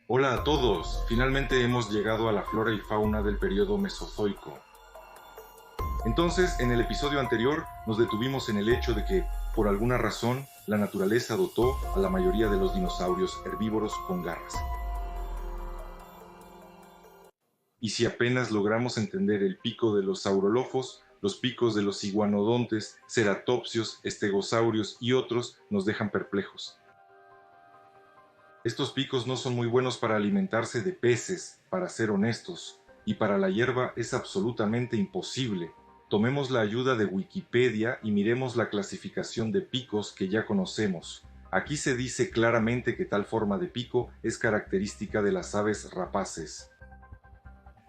Hola a todos, finalmente hemos llegado a la flora y fauna del periodo Mesozoico. Entonces, en el episodio anterior nos detuvimos en el hecho de que, por alguna razón, la naturaleza dotó a la mayoría de los dinosaurios herbívoros con garras. Y si apenas logramos entender el pico de los saurolofos, los picos de los iguanodontes, ceratopsios, estegosaurios y otros nos dejan perplejos. Estos picos no son muy buenos para alimentarse de peces, para ser honestos, y para la hierba es absolutamente imposible. Tomemos la ayuda de Wikipedia y miremos la clasificación de picos que ya conocemos. Aquí se dice claramente que tal forma de pico es característica de las aves rapaces.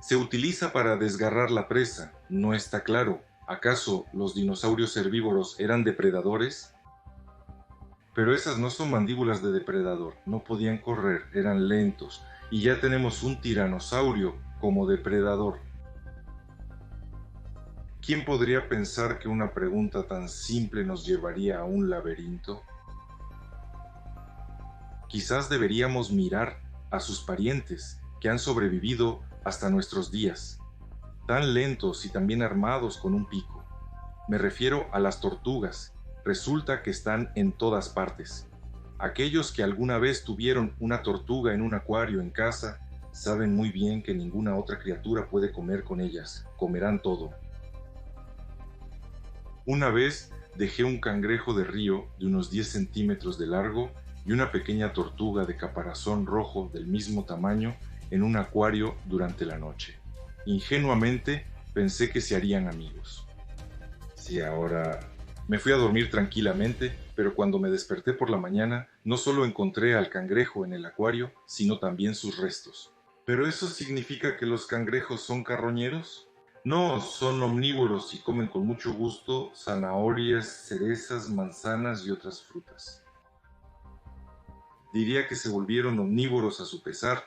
Se utiliza para desgarrar la presa, no está claro. ¿Acaso los dinosaurios herbívoros eran depredadores? Pero esas no son mandíbulas de depredador, no podían correr, eran lentos, y ya tenemos un tiranosaurio como depredador. ¿Quién podría pensar que una pregunta tan simple nos llevaría a un laberinto? Quizás deberíamos mirar a sus parientes, que han sobrevivido hasta nuestros días, tan lentos y también armados con un pico. Me refiero a las tortugas. Resulta que están en todas partes. Aquellos que alguna vez tuvieron una tortuga en un acuario en casa saben muy bien que ninguna otra criatura puede comer con ellas. Comerán todo. Una vez dejé un cangrejo de río de unos 10 centímetros de largo y una pequeña tortuga de caparazón rojo del mismo tamaño en un acuario durante la noche. Ingenuamente pensé que se harían amigos. Si ahora me fui a dormir tranquilamente, pero cuando me desperté por la mañana, no solo encontré al cangrejo en el acuario, sino también sus restos. ¿Pero eso significa que los cangrejos son carroñeros? No, son omnívoros y comen con mucho gusto zanahorias, cerezas, manzanas y otras frutas. Diría que se volvieron omnívoros a su pesar,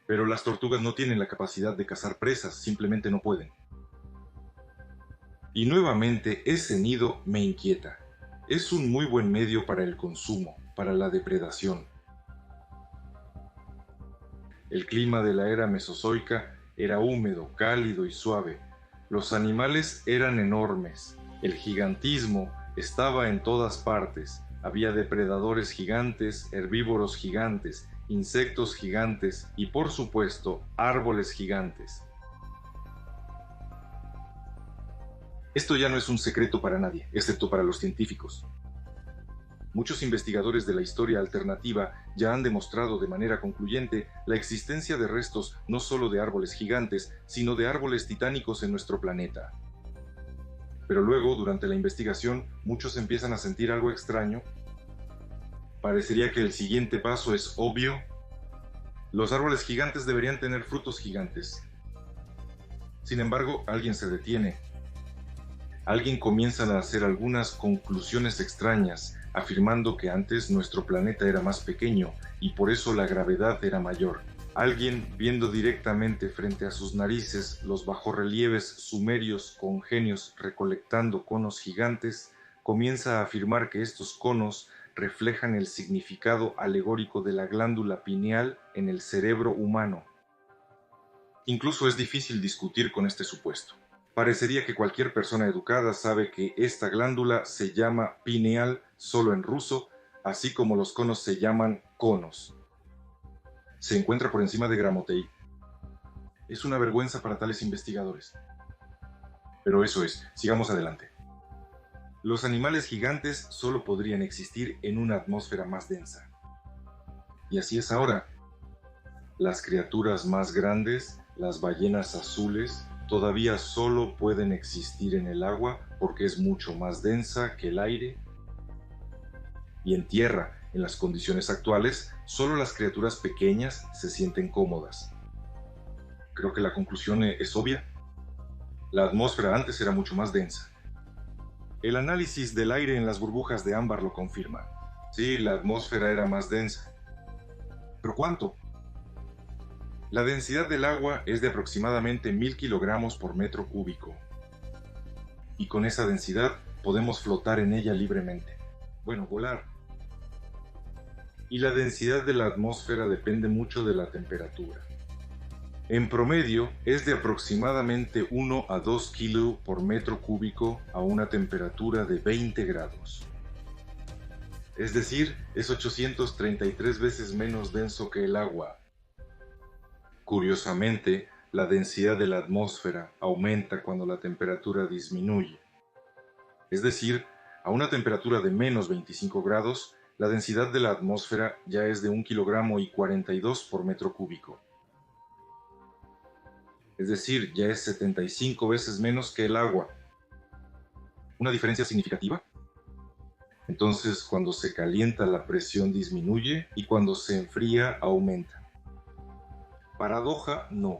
pero las tortugas no tienen la capacidad de cazar presas, simplemente no pueden. Y nuevamente ese nido me inquieta. Es un muy buen medio para el consumo, para la depredación. El clima de la era mesozoica era húmedo, cálido y suave. Los animales eran enormes. El gigantismo estaba en todas partes. Había depredadores gigantes, herbívoros gigantes, insectos gigantes y, por supuesto, árboles gigantes. Esto ya no es un secreto para nadie, excepto para los científicos. Muchos investigadores de la historia alternativa ya han demostrado de manera concluyente la existencia de restos no solo de árboles gigantes, sino de árboles titánicos en nuestro planeta. Pero luego, durante la investigación, muchos empiezan a sentir algo extraño. Parecería que el siguiente paso es obvio. Los árboles gigantes deberían tener frutos gigantes. Sin embargo, alguien se detiene. Alguien comienza a hacer algunas conclusiones extrañas, afirmando que antes nuestro planeta era más pequeño y por eso la gravedad era mayor. Alguien, viendo directamente frente a sus narices los bajorrelieves sumerios con genios recolectando conos gigantes, comienza a afirmar que estos conos reflejan el significado alegórico de la glándula pineal en el cerebro humano. Incluso es difícil discutir con este supuesto. Parecería que cualquier persona educada sabe que esta glándula se llama pineal solo en ruso, así como los conos se llaman conos. Se encuentra por encima de Gramotei. Es una vergüenza para tales investigadores. Pero eso es, sigamos adelante. Los animales gigantes solo podrían existir en una atmósfera más densa. Y así es ahora. Las criaturas más grandes, las ballenas azules, todavía solo pueden existir en el agua porque es mucho más densa que el aire. Y en tierra, en las condiciones actuales, solo las criaturas pequeñas se sienten cómodas. Creo que la conclusión es obvia. La atmósfera antes era mucho más densa. El análisis del aire en las burbujas de ámbar lo confirma. Sí, la atmósfera era más densa. ¿Pero cuánto? La densidad del agua es de aproximadamente 1000 kilogramos por metro cúbico. Y con esa densidad podemos flotar en ella libremente. Bueno, volar. y la densidad de la atmósfera depende mucho de la temperatura. En promedio es de aproximadamente 1 a 2 kg por metro cúbico a una temperatura de 20 grados. Es decir, es 833 veces menos denso que el agua. Curiosamente, la densidad de la atmósfera aumenta cuando la temperatura disminuye. Es decir, a una temperatura de menos 25 grados, la densidad de la atmósfera ya es de 1 kilogramo y 42 por metro cúbico. Es decir, ya es 75 veces menos que el agua. ¿Una diferencia significativa? Entonces, cuando se calienta, la presión disminuye y cuando se enfría, aumenta. Paradoja, no.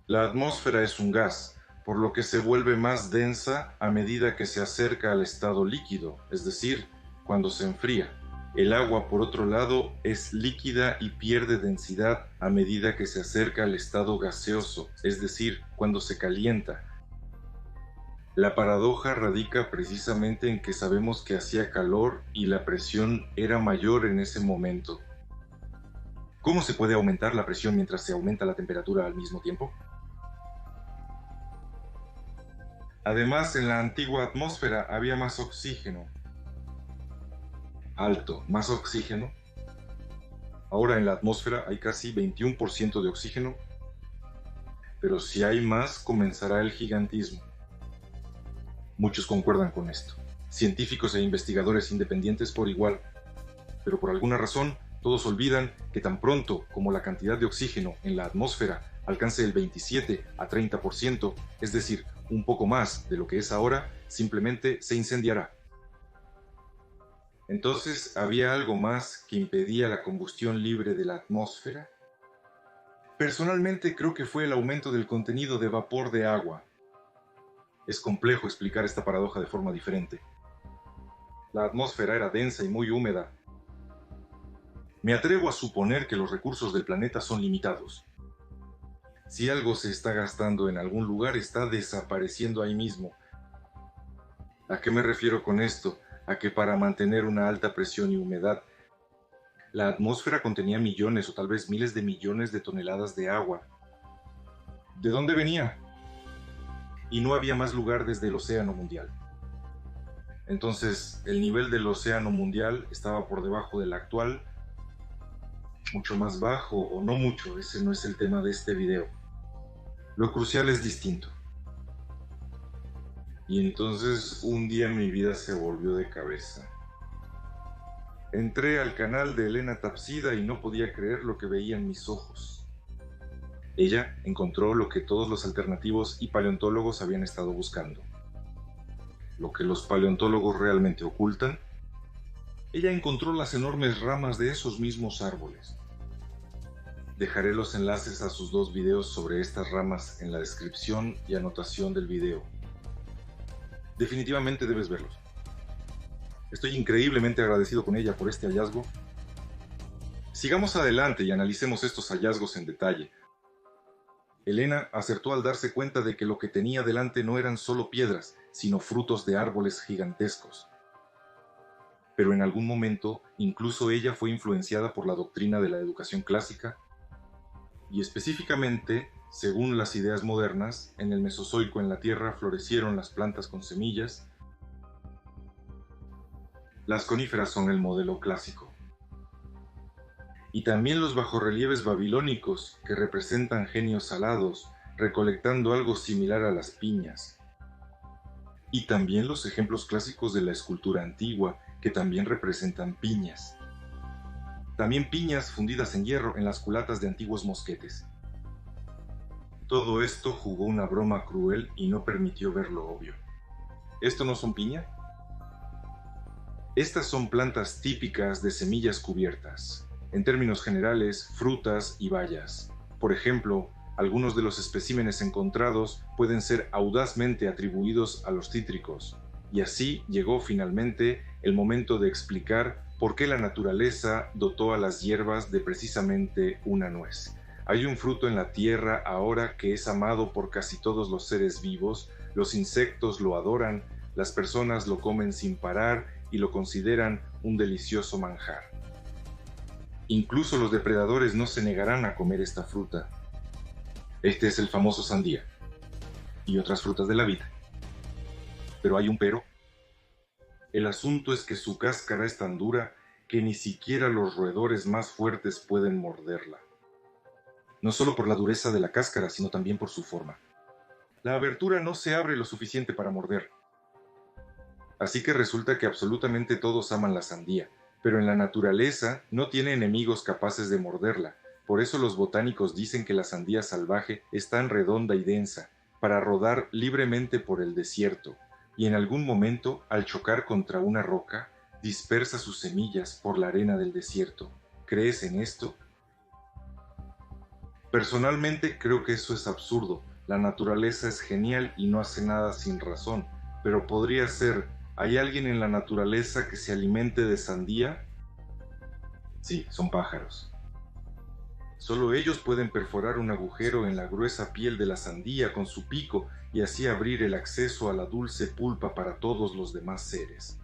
La atmósfera es un gas, por lo que se vuelve más densa a medida que se acerca al estado líquido, es decir, cuando se enfría. El agua, por otro lado, es líquida y pierde densidad a medida que se acerca al estado gaseoso, es decir, cuando se calienta. La paradoja radica precisamente en que sabemos que hacía calor y la presión era mayor en ese momento. ¿Cómo se puede aumentar la presión mientras se aumenta la temperatura al mismo tiempo? Además, en la antigua atmósfera había más oxígeno. Alto, más oxígeno. Ahora en la atmósfera hay casi 21% de oxígeno, pero si hay más comenzará el gigantismo. Muchos concuerdan con esto, científicos e investigadores independientes por igual, pero por alguna razón todos olvidan que tan pronto como la cantidad de oxígeno en la atmósfera alcance el 27 a 30%, es decir, un poco más de lo que es ahora, simplemente se incendiará. Entonces, ¿había algo más que impedía la combustión libre de la atmósfera? Personalmente creo que fue el aumento del contenido de vapor de agua. Es complejo explicar esta paradoja de forma diferente. La atmósfera era densa y muy húmeda. Me atrevo a suponer que los recursos del planeta son limitados. Si algo se está gastando en algún lugar, está desapareciendo ahí mismo. ¿A qué me refiero con esto? A que para mantener una alta presión y humedad, la atmósfera contenía millones o tal vez miles de millones de toneladas de agua. ¿De dónde venía? Y no había más lugar desde el océano mundial. Entonces, el nivel del océano mundial estaba por debajo del actual, mucho más bajo o no mucho, ese no es el tema de este video. Lo crucial es distinto. Y entonces un día mi vida se volvió de cabeza. Entré al canal de Elena Tapsida y no podía creer lo que veía en mis ojos. Ella encontró lo que todos los alternativos y paleontólogos habían estado buscando. Lo que los paleontólogos realmente ocultan. Ella encontró las enormes ramas de esos mismos árboles. Dejaré los enlaces a sus 2 videos sobre estas ramas en la descripción y anotación del video. Definitivamente debes verlos. Estoy increíblemente agradecido con ella por este hallazgo. Sigamos adelante y analicemos estos hallazgos en detalle. Elena acertó al darse cuenta de que lo que tenía delante no eran solo piedras, sino frutos de árboles gigantescos. Pero en algún momento, incluso ella fue influenciada por la doctrina de la educación clásica, y específicamente, según las ideas modernas, en el Mesozoico en la Tierra florecieron las plantas con semillas. Las coníferas son el modelo clásico. Y también los bajorrelieves babilónicos, que representan genios alados, recolectando algo similar a las piñas. Y también los ejemplos clásicos de la escultura antigua, que también representan piñas. También piñas fundidas en hierro en las culatas de antiguos mosquetes. Todo esto jugó una broma cruel y no permitió ver lo obvio. ¿Esto no son piña? Estas son plantas típicas de semillas cubiertas. En términos generales, frutas y bayas. Por ejemplo, algunos de los especímenes encontrados pueden ser audazmente atribuidos a los cítricos. Y así llegó finalmente el momento de explicar por qué la naturaleza dotó a las hierbas de precisamente una nuez. Hay un fruto en la tierra ahora que es amado por casi todos los seres vivos, los insectos lo adoran, las personas lo comen sin parar y lo consideran un delicioso manjar. Incluso los depredadores no se negarán a comer esta fruta. Este es el famoso sandía y otras frutas de la vida. Pero hay un pero. El asunto es que su cáscara es tan dura que ni siquiera los roedores más fuertes pueden morderla. No solo por la dureza de la cáscara, sino también por su forma. La abertura no se abre lo suficiente para morder. Así que resulta que absolutamente todos aman la sandía, pero en la naturaleza no tiene enemigos capaces de morderla. Por eso los botánicos dicen que la sandía salvaje es tan redonda y densa, para rodar libremente por el desierto, y en algún momento, al chocar contra una roca, dispersa sus semillas por la arena del desierto. ¿Crees en esto? Personalmente creo que eso es absurdo. La naturaleza es genial y no hace nada sin razón, pero podría ser, ¿hay alguien en la naturaleza que se alimente de sandía? Sí, son pájaros. Solo ellos pueden perforar un agujero en la gruesa piel de la sandía con su pico y así abrir el acceso a la dulce pulpa para todos los demás seres.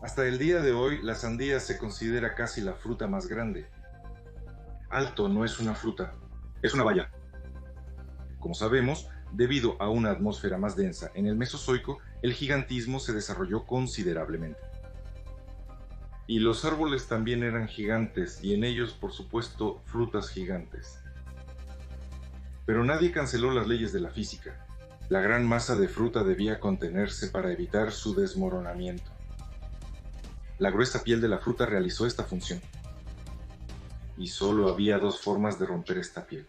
Hasta el día de hoy, la sandía se considera casi la fruta más grande. Alto no es una fruta, es una baya. Como sabemos, debido a una atmósfera más densa en el Mesozoico, el gigantismo se desarrolló considerablemente. Y los árboles también eran gigantes, y en ellos, por supuesto, frutas gigantes. Pero nadie canceló las leyes de la física. La gran masa de fruta debía contenerse para evitar su desmoronamiento. La gruesa piel de la fruta realizó esta función. Y solo había dos formas de romper esta piel.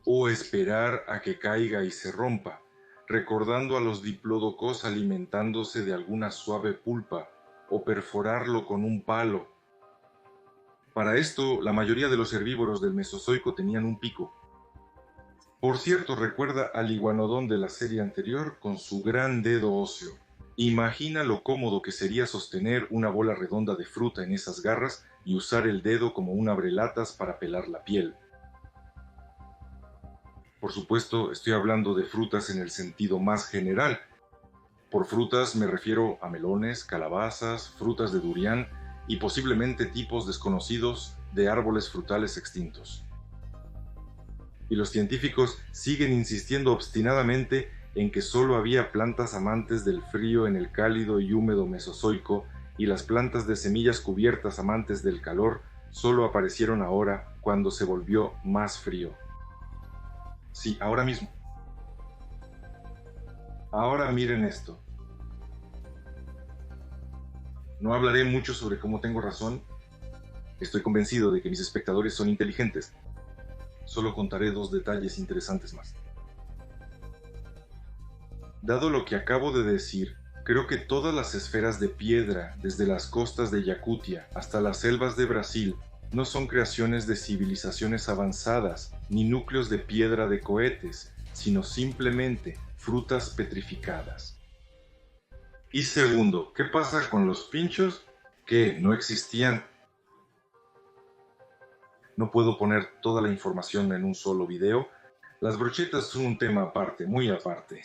O esperar a que caiga y se rompa, recordando a los diplodocos alimentándose de alguna suave pulpa, o perforarlo con un palo. Para esto, la mayoría de los herbívoros del Mesozoico tenían un pico. Por cierto, recuerda al iguanodón de la serie anterior con su gran dedo óseo. Imagina lo cómodo que sería sostener una bola redonda de fruta en esas garras y usar el dedo como un abrelatas para pelar la piel. Por supuesto, estoy hablando de frutas en el sentido más general. Por frutas me refiero a melones, calabazas, frutas de durián y posiblemente tipos desconocidos de árboles frutales extintos. Y los científicos siguen insistiendo obstinadamente en que solo había plantas amantes del frío en el cálido y húmedo Mesozoico y las plantas de semillas cubiertas amantes del calor solo aparecieron ahora cuando se volvió más frío. Sí, ahora mismo. Ahora miren esto. No hablaré mucho sobre cómo tengo razón. Estoy convencido de que mis espectadores son inteligentes. Solo contaré dos detalles interesantes más. Dado lo que acabo de decir, creo que todas las esferas de piedra, desde las costas de Yakutia hasta las selvas de Brasil, no son creaciones de civilizaciones avanzadas, ni núcleos de piedra de cohetes, sino simplemente frutas petrificadas. Y segundo, ¿qué pasa con los pinchos? ¿Que no existían? No puedo poner toda la información en un solo video. Las brochetas son un tema aparte, muy aparte.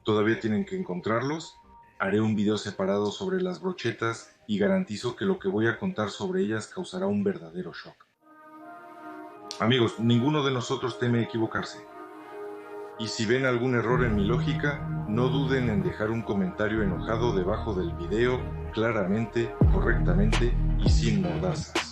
Todavía tienen que encontrarlos. Haré un video separado sobre las brochetas y garantizo que lo que voy a contar sobre ellas causará un verdadero shock. Amigos, ninguno de nosotros teme equivocarse. Y si ven algún error en mi lógica, no duden en dejar un comentario enojado debajo del video, claramente, correctamente y sin mordazas.